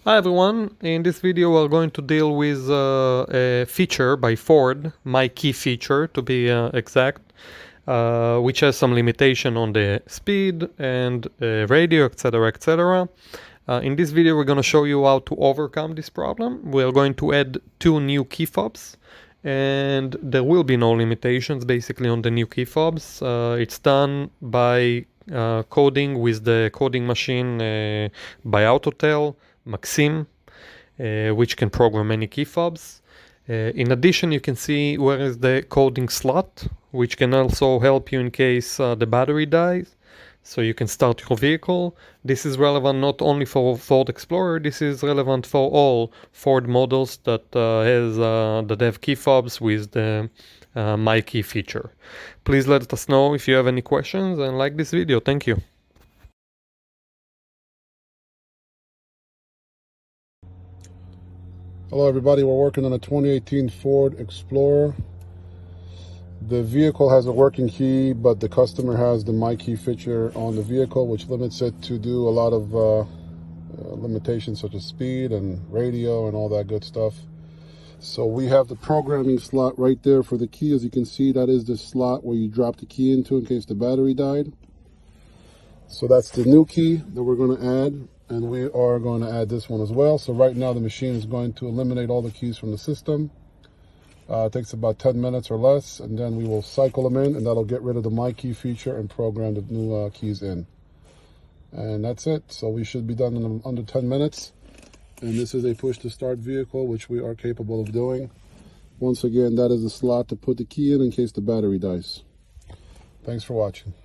Hi everyone, in this video we're going to deal with a feature by Ford, my key feature to be exact, which has some limitation on the speed and radio, etc, etc. In this video we're going to show you how to overcome this problem. We're going to add two new key fobs, and there will be no limitations basically on the new key fobs. It's done by coding with the coding machine by Autotel, Maxim, which can program any key fobs. In addition, you can see where is the coding slot, which can also help you in case the battery dies, so you can start your vehicle. This is relevant not only for Ford Explorer, this is relevant for all Ford models that have key fobs with the My Key feature. Please let us know if you have any questions and like this video. Thank you. Hello everybody, we're working on a 2018 Ford Explorer. The vehicle has a working key, but the customer has the My Key feature on the vehicle, which limits it to do a lot of limitations such as speed and radio and all that good stuff. So we have the programming slot right there for the key. As you can see, that is the slot where you drop the key into in case the battery died. So that's the new key that we're going to add, and we are going to add this one as well. So right now the machine is going to eliminate all the keys from the system. It takes about 10 minutes or less, and then we will cycle them in, and that'll get rid of the My Key feature and program the new keys in. And that's it. So we should be done in under 10 minutes. And this is a push to start vehicle, which we are capable of doing. Once again, that is the slot to put the key in case the battery dies. Thanks for watching.